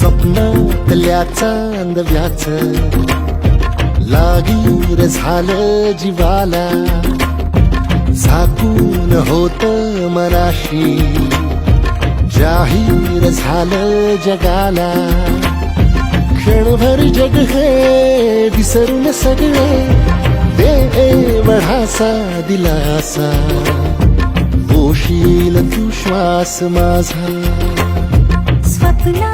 स्वप्नातल्या चांदव्याच लागीर झालं जीवाला, झाकून होत मनाशी जाहीर झालं जगाला. क्षणभर जग हे विसरून सगळे दे वढासा दिलासा, पोशील तू श्वास माझा. स्वप्ना